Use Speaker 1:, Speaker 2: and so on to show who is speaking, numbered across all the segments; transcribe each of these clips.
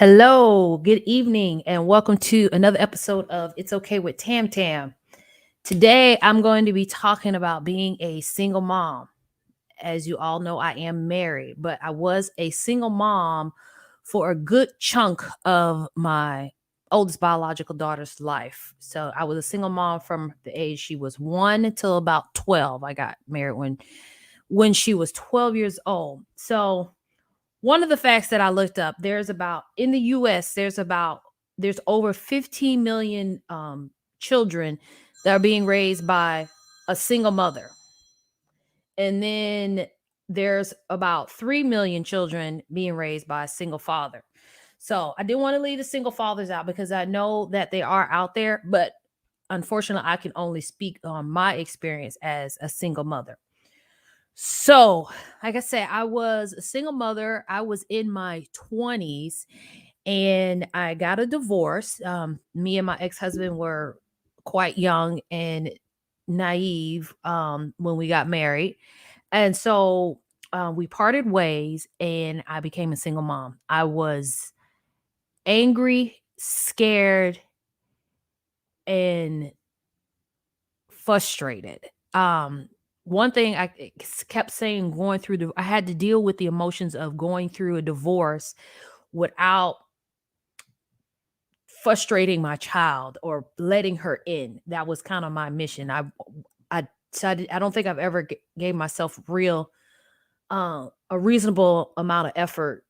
Speaker 1: Hello, good evening, and welcome to another episode of It's Okay with Tam Tam. Today, I'm going to be talking about being a single mom. As you all know, I am married, but I was a single mom for a good chunk of my oldest biological daughter's life. So I was a single mom from the age she was 1 until about 12. I got married when she was 12 years old. So one of the facts that I looked up, in the US, there's over 15 million children that are being raised by a single mother. And then there's about 3 million children being raised by a single father. So I didn't want to leave the single fathers out because I know that they are out there, but unfortunately, I can only speak on my experience as a single mother. So, like I said, I was a single mother. I was in my 20s and I got a divorce. Me and my ex husband were quite young and naive when we got married. And so we parted ways and I became a single mom. I was angry, scared, and frustrated. One thing kept saying I had to deal with the emotions of going through a divorce without frustrating my child or letting her in. That was kind of my mission. I don't think I've ever gave myself a reasonable amount of effort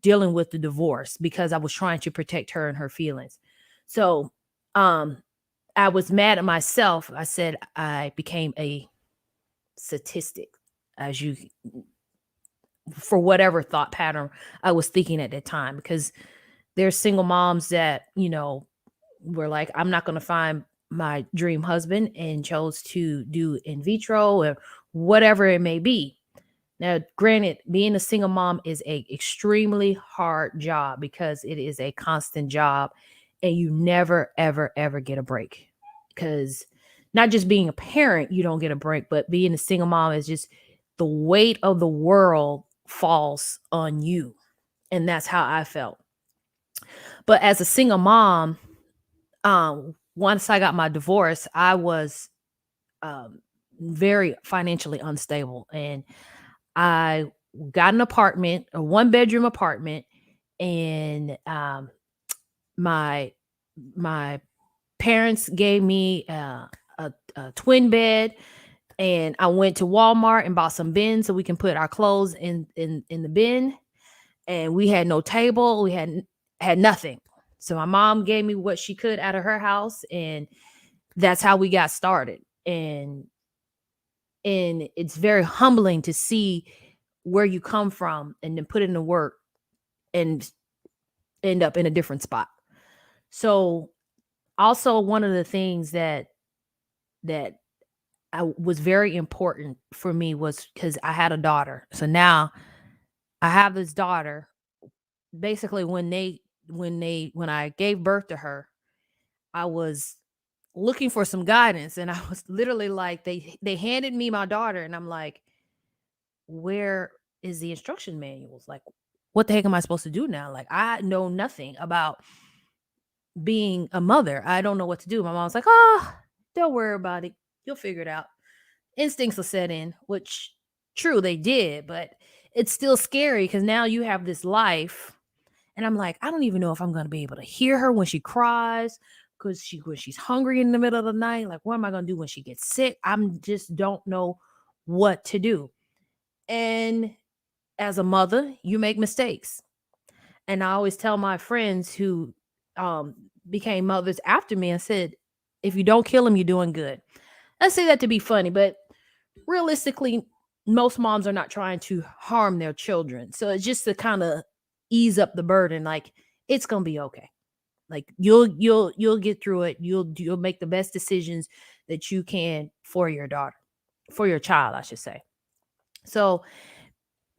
Speaker 1: dealing with the divorce because I was trying to protect her and her feelings. So, I was mad at myself. I said I became a statistic as you for whatever thought pattern I was thinking at that time because there's single moms that, were like, I'm not going to find my dream husband and chose to do in vitro or whatever it may be. Now, granted, being a single mom is a extremely hard job because it is a constant job and you never, ever, ever get a break. Because not just being a parent, you don't get a break, but being a single mom is just the weight of the world falls on you. And that's how I felt. But as a single mom, once I got my divorce, I was um, very financially unstable, and I got an apartment, a one bedroom apartment, and my my parents gave me a twin bed, and I went to Walmart and bought some bins so we can put our clothes in the bin. And we had no table, we had nothing. So my mom gave me what she could out of her house, and that's how we got started. And it's very humbling to see where you come from and then put in the work and end up in a different spot. So also one of the things that I was very important for me was because I had a daughter. So now I have this daughter. Basically, when I gave birth to her, I was looking for some guidance, and I was literally like, they handed me my daughter, and I'm like, where is the instruction manuals? Like, what the heck am I supposed to do now? Like, I know nothing about being a mother. I don't know what to do. My mom's like, oh, don't worry about it. You'll figure it out. Instincts will set in, which true, they did, but it's still scary because now you have this life. And I'm like, I don't even know if I'm gonna be able to hear her when she cries, because when she's hungry in the middle of the night. Like, what am I gonna do when she gets sick? I'm just don't know what to do. And as a mother, you make mistakes. And I always tell my friends who um, became mothers after me, I said, if you don't kill them, you're doing good. I say that to be funny, but realistically, most moms are not trying to harm their children. So it's just to kind of ease up the burden. Like, it's gonna be okay. Like, you'll get through it. You'll make the best decisions that you can for your daughter, for your child, I should say. So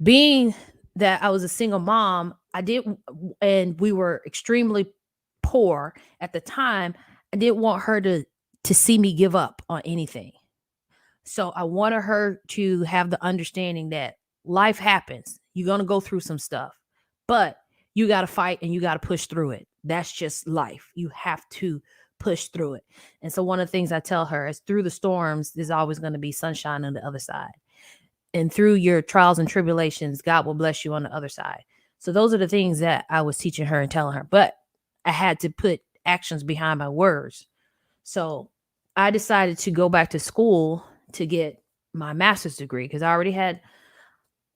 Speaker 1: being that I was a single mom, and we were extremely poor at the time. I didn't want her to see me give up on anything. So I wanted her to have the understanding that life happens. You're going to go through some stuff, but you got to fight and you got to push through it. That's just life. You have to push through it. And so one of the things I tell her is, through the storms, there's always going to be sunshine on the other side. And through your trials and tribulations, God will bless you on the other side. So those are the things that I was teaching her and telling her, but I had to put actions behind my words. So I decided to go back to school to get my master's degree, because I already had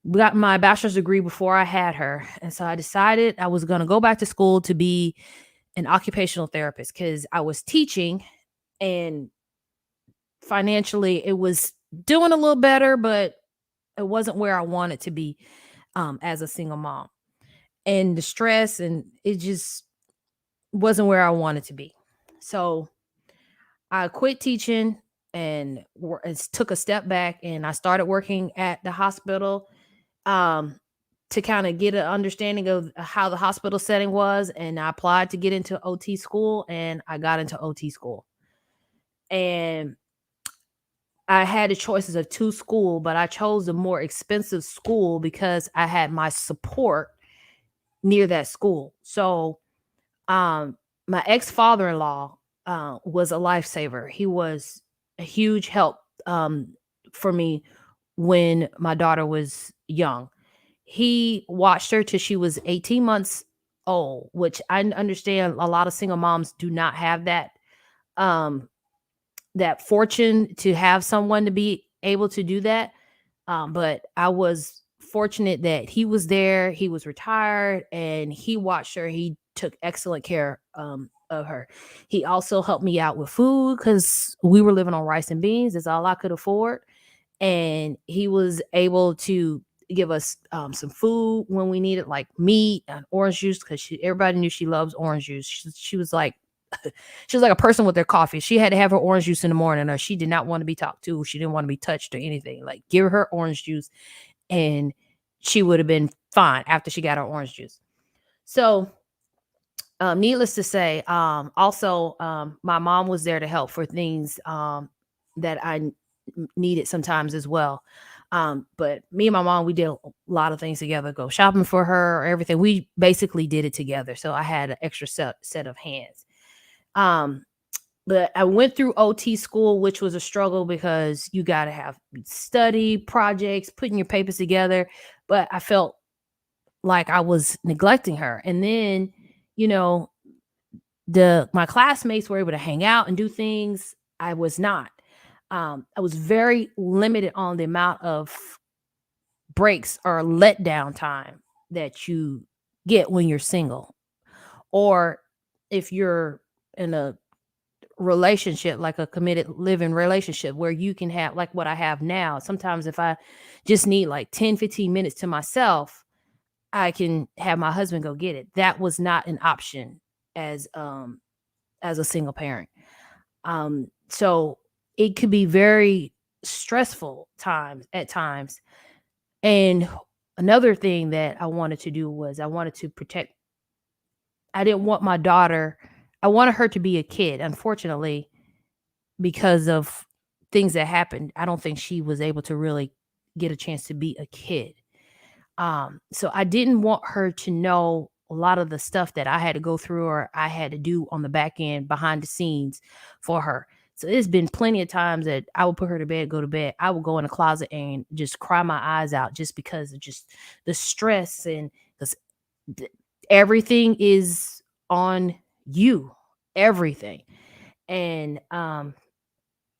Speaker 1: got my bachelor's degree before I had her. And so I decided I was going to go back to school to be an occupational therapist, because I was teaching, and financially it was doing a little better, but it wasn't where I wanted to be as a single mom. And the stress, and it just wasn't where I wanted to be. So I quit teaching and took a step back, and I started working at the hospital um, to kind of get an understanding of how the hospital setting was. And I applied to get into OT school, and I got into OT school. And I had the choices of two school, but I chose the more expensive school because I had my support near that school. So um my ex-father-in-law was a lifesaver. He was a huge help for me when my daughter was young. He watched her till she was 18 months old, which I understand a lot of single moms do not have um that fortune to have someone to be able to do that. But I was fortunate that he was there. He was retired, and he watched her. He took excellent care of her. He also helped me out with food because we were living on rice and beans. That's all I could afford. And he was able to give us some food when we needed, like meat and orange juice, because everybody knew she loves orange juice. She was like, she was like a person with their coffee. She had to have her orange juice in the morning, or she did not want to be talked to. She didn't want to be touched or anything. Like, give her orange juice, and she would have been fine after she got her orange juice. So, needless to say, also, my mom was there to help for things that I needed sometimes as well. But me and my mom, we did a lot of things together, go shopping for her, everything. We basically did it together. So I had an extra set of hands. Um, but I went through OT school, which was a struggle because you got to have study projects, putting your papers together. But I felt like I was neglecting her. And then, you know, the my classmates were able to hang out and do things. I was not. I was very limited on the amount of breaks or letdown time that you get when you're single, or if you're in a relationship, like a committed living relationship where you can have like what I have now. Sometimes if I just need like 10-15 minutes to myself, I can have my husband go get it. That was not an option as as a single parent. So it could be very stressful times at times. And another thing that I wanted to do was I wanted to protect, I didn't want my daughter, I wanted her to be a kid. Unfortunately, because of things that happened, I don't think she was able to really get a chance to be a kid. So I didn't want her to know a lot of the stuff that I had to go through or I had to do on the back end behind the scenes for her. So there's been plenty of times that I would put her to bed, go to bed. I would go in the closet and just cry my eyes out just because of just the stress, and because everything is on you, everything. And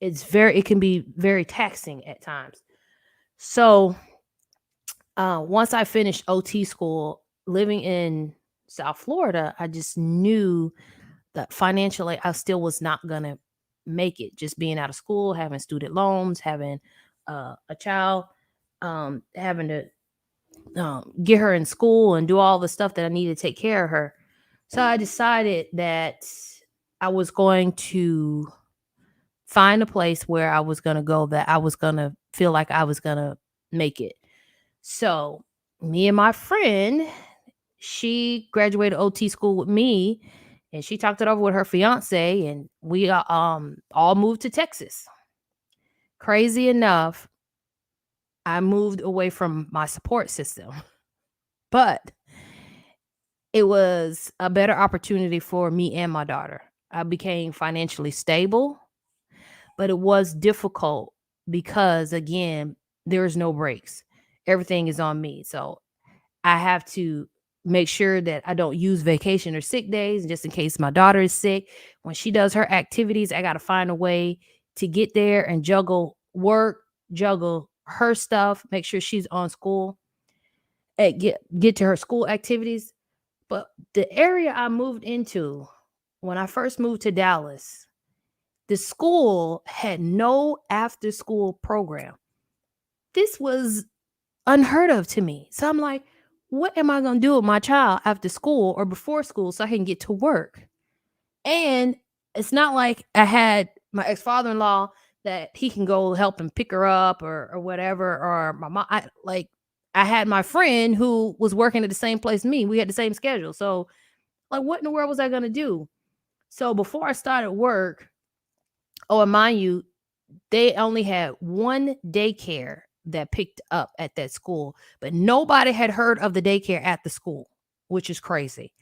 Speaker 1: it can be very taxing at times. So once I finished OT school, living in South Florida, I just knew that financially I still was not gonna make it. Just being out of school, having student loans, having a child, having to get her in school and do all the stuff that I needed to take care of her. So I decided that I was going to find a place where I was gonna go that I was gonna feel like I was gonna make it. So me and my friend, she graduated OT school with me, and she talked it over with her fiance, and we all moved to Texas. Crazy enough, I moved away from my support system, but it was a better opportunity for me and my daughter. I became financially stable, but it was difficult because again, there's no breaks. Everything is on me. So I have to make sure that I don't use vacation or sick days just in case my daughter is sick. When she does her activities, I got to find a way to get there and juggle work, juggle her stuff, make sure she's on school, and get to her school activities. But the area I moved into when I first moved to Dallas, the school had no after school program. This was unheard of to me. So I'm like, what am I going to do with my child after school or before school so I can get to work? And it's not like I had my ex father in law that he can go help and pick her up or whatever, or my mom. I had my friend who was working at the same place as me. We had the same schedule. So, like, what in the world was I going to do? So, before I started work, oh, and mind you, they only had one daycare that picked up at that school, but nobody had heard of the daycare at the school, which is crazy.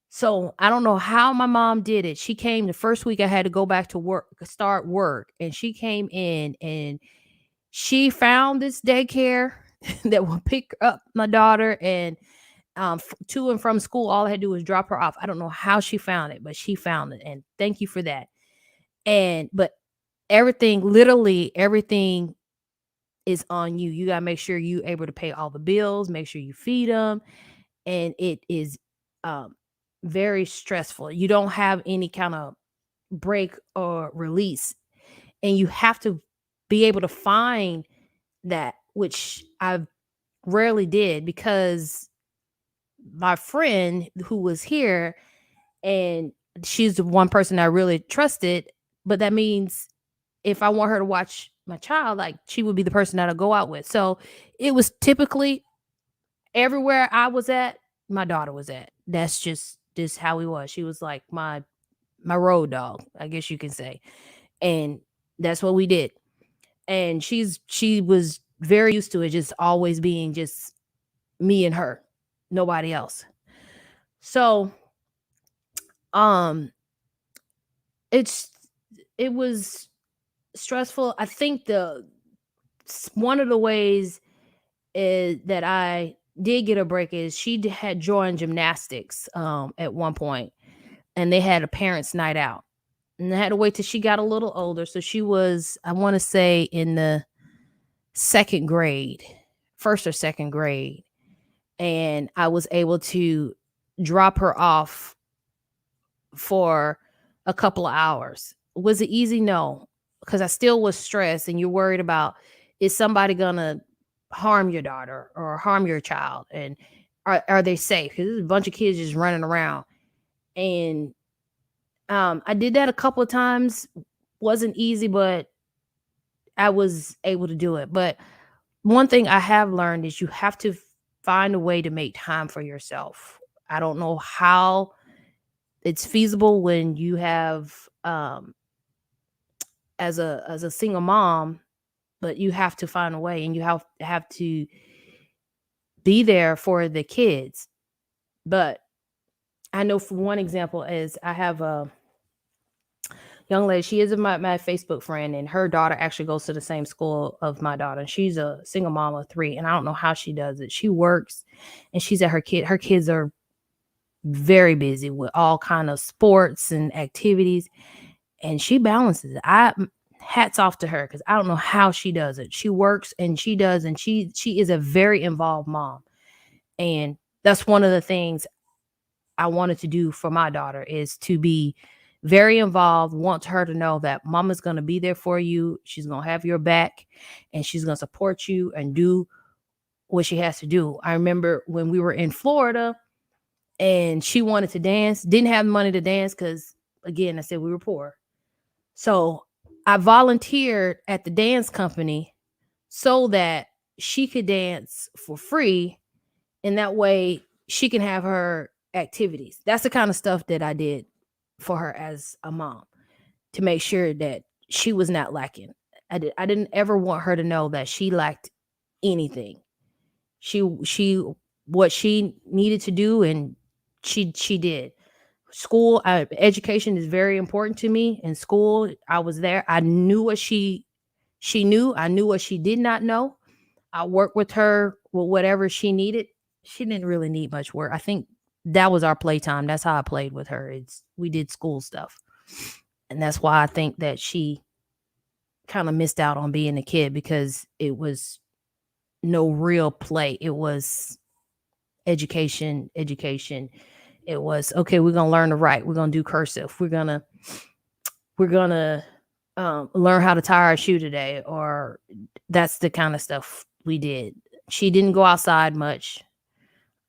Speaker 1: So I don't know how my mom did it. She came the first week I had to go back to work, start work, and she came in and she found this daycare that would pick up my daughter and to and from school. All I had to do was drop her off. I don't know how she found it, but she found it, and thank you for that. And but everything, literally everything is on you. You got to make sure you able to pay all the bills, make sure you feed them, and it is um very stressful. You don't have any kind of break or release, and you have to be able to find that, which I rarely did because my friend who was here, and she's the one person I really trusted, but that means if I want her to watch my child, like she would be the person that I go out with. So it was typically everywhere I was at, my daughter was at. That's just how we was. She was like my road dog, I guess you can say. And that's what we did. And she was very used to it just always being just me and her, nobody else. So, um, it's it was stressful. I think one of the ways is that I did get a break is had joined gymnastics at one point, and they had a parents' night out, and I had to wait till she got a little older. So she was, I want to say, in the second grade, first or second grade, and I was able to drop her off for a couple of hours. Was it easy? No, because I still was stressed, and you're worried about, is somebody gonna harm your daughter or harm your child, and are they safe? Because there's a bunch of kids just running around, and I did that a couple of times. Wasn't easy, but I was able to do it. But one thing I have learned is you have to find a way to make time for yourself. I don't know how it's feasible when you have as a single mom, but you have to find a way, and you have to be there for the kids. But I know, for one example, is I have a young lady. She is my Facebook friend, and her daughter actually goes to the same school of my daughter. And she's a single mom of three, and I don't know how she does it. She works, and she's at her kids are very busy with all kind of sports and activities, and she balances it. I hats off to her, because I don't know how she does it. She works and she does, and she is a very involved mom. And that's one of the things I wanted to do for my daughter, is to be very involved. Want her to know that mama's going to be there for you. She's going to have your back, and she's going to support you and do what she has to do. I remember when we were in Florida and she wanted to dance, didn't have money to dance because, again, I said we were poor. So I volunteered at the dance company so that she could dance for free, and that way she can have her activities. That's the kind of stuff that I did for her as a mom, to make sure that she was not lacking. I didn't ever want her to know that she lacked anything. She what she needed to do, and she did. School, education is very important to me. In school, I was there. I knew what she knew. I knew what she did not know. I worked with her with whatever she needed. She didn't really need much work. I think that was our playtime. That's how I played with her. We did school stuff. And that's why I think that she kind of missed out on being a kid, because it was no real play. It was education, education. It was, okay, we're gonna learn to write. We're gonna do cursive. We're gonna learn how to tie our shoe today, or that's the kind of stuff we did. She didn't go outside much.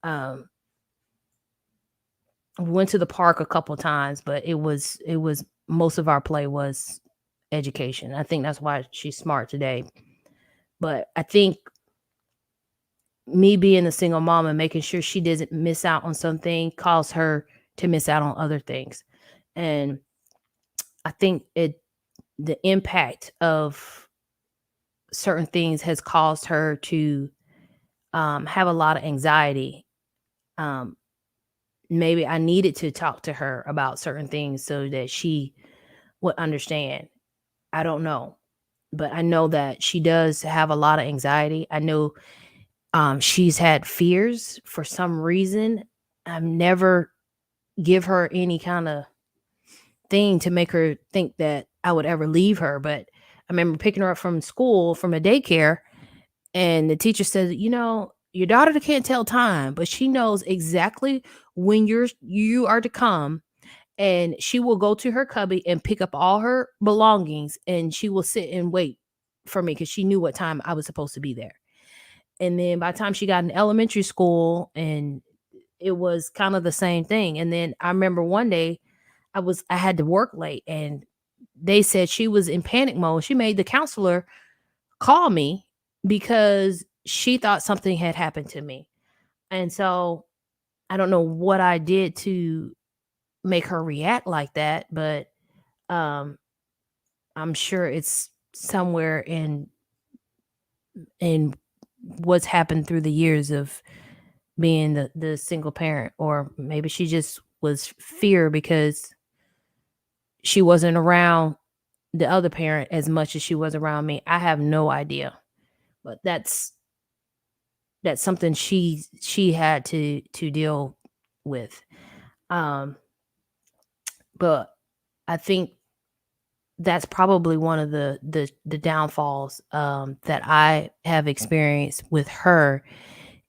Speaker 1: Um, we went to the park a couple times, but it was most of our play was education. I think that's why she's smart today. But I think me being a single mom and making sure she doesn't miss out on something caused her to miss out on other things. And I think the impact of certain things has caused her to have a lot of anxiety. Um, Maybe I needed to talk to her about certain things so that she would understand. I don't know, but I know that she does have a lot of anxiety. I know she's had fears for some reason. I've never give her any kind of thing to make her think that I would ever leave her. But I remember picking her up from school, from a daycare, and the teacher said, your daughter can't tell time, but she knows exactly when you are to come, and she will go to her cubby and pick up all her belongings, and she will sit and wait for me, because she knew what time I was supposed to be there. And then by the time she got in elementary school, and it was kind of the same thing. And then I remember one day I had to work late, and they said she was in panic mode. She made the counselor call me because she thought something had happened to me. And so I don't know what I did to make her react like that, but um I'm sure it's somewhere in what's happened through the years of being the single parent, or maybe she just was fear because she wasn't around the other parent as much as she was around me. I have no idea, but that's something she had to deal with. Um, but I think that's probably one of the downfalls that I have experienced with her,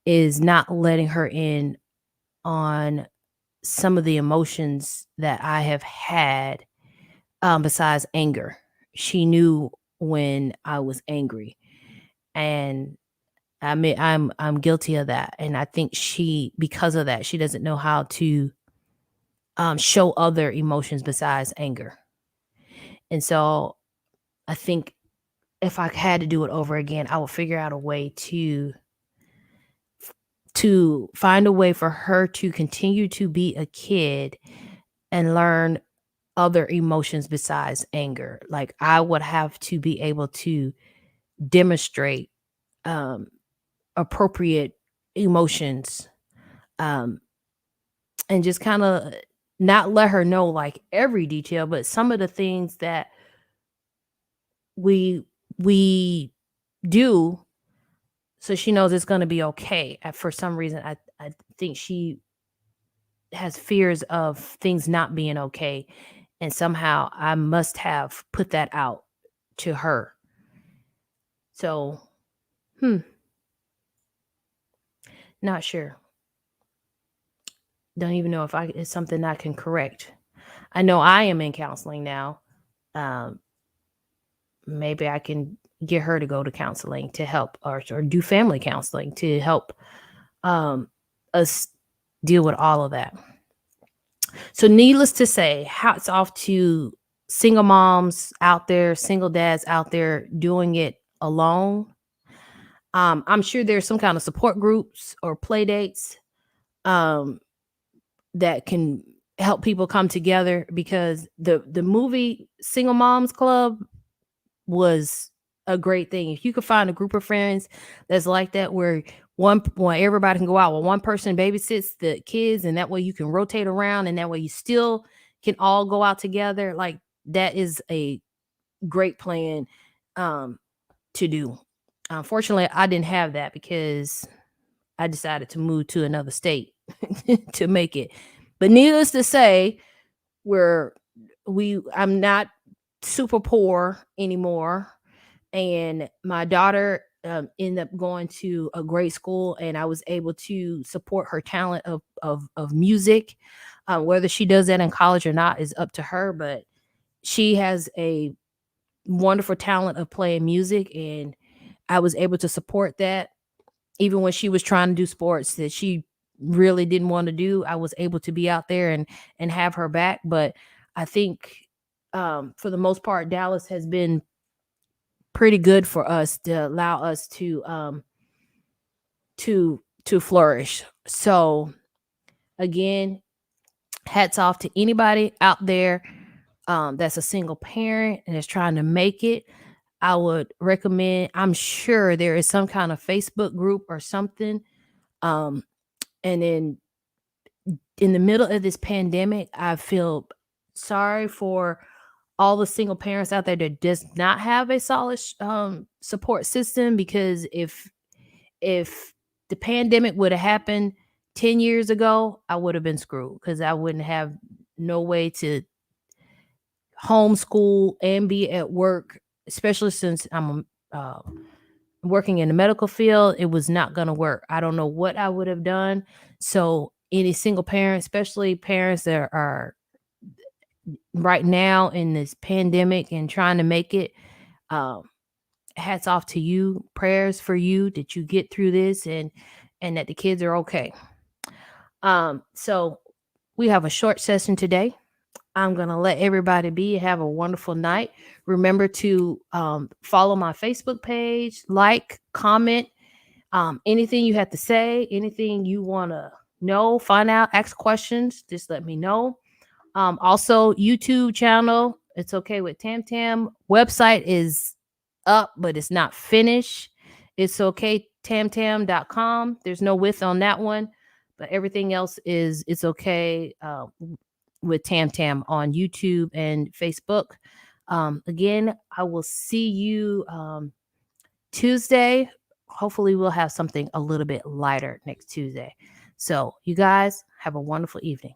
Speaker 1: is not letting her in on some of the emotions that I have had, besides anger. She knew when I was angry, and I mean, I'm guilty of that, and I think she, because of that, she doesn't know how to show other emotions besides anger. And so I think if I had to do it over again, I would figure out a way to find a way for her to continue to be a kid and learn other emotions besides anger. Like, I would have to be able to demonstrate um, appropriate emotions, um, and just kind of not let her know like every detail, but some of the things that we we do, so she knows it's going to be okay. For some reason, I think she has fears of things not being okay, and somehow I must have put that out to her. So, hmm, not sure. Don't even know if it's something I can correct. I know I am in counseling now. Um, Maybe I can get her to go to counseling to help, or do family counseling to help um, us deal with all of that. So, needless to say, hats off to single moms out there, single dads out there doing it alone. I'm sure there's some kind of support groups or play dates um, that can help people come together, because the movie Single Moms Club was a great thing. If you could find a group of friends that's like that, where everybody can go out, while one person babysits the kids, and that way you can rotate around, and that way you still can all go out together. Like, that is a great plan um, to do. Unfortunately, I didn't have that because I decided to move to another state to make it. But needless to say, we're I'm not super poor anymore, and my daughter ended up going to a great school, and I was able to support her talent of music. Whether she does that in college or not is up to her, but she has a wonderful talent of playing music, and I was able to support that. Even when she was trying to do sports that she really didn't want to do, I was able to be out there and have her back. But I think for the most part, Dallas has been pretty good for us to allow us to flourish. So again, hats off to anybody out there that's a single parent and is trying to make it. I would recommend, I'm sure there is some kind of Facebook group or something. Um, and then in the middle of this pandemic, I feel sorry for all the single parents out there that does not have a solid support system, because if the pandemic would have happened 10 years ago, I would have been screwed, because I wouldn't have no way to homeschool and be at work, especially since I'm working in the medical field. It was not going to work. I don't know what I would have done. So, any single parent, especially parents that are right now in this pandemic and trying to make it, um, hats off to you. Prayers for you that you get through this, and that the kids are okay. So we have a short session today. I'm going to let everybody be. Have a wonderful night. Remember to follow my Facebook page, like, comment, anything you have to say, anything you want to know, find out, ask questions, just let me know. Also, YouTube channel, It's Okay with Tam Tam. Website is up, but it's not finished. It's okay tamtam.com. There's no width on that one. But everything else is It's Okay with Tam Tam on YouTube and Facebook. Again, I will see you Tuesday. Hopefully, we'll have something a little bit lighter next Tuesday. So, you guys have a wonderful evening.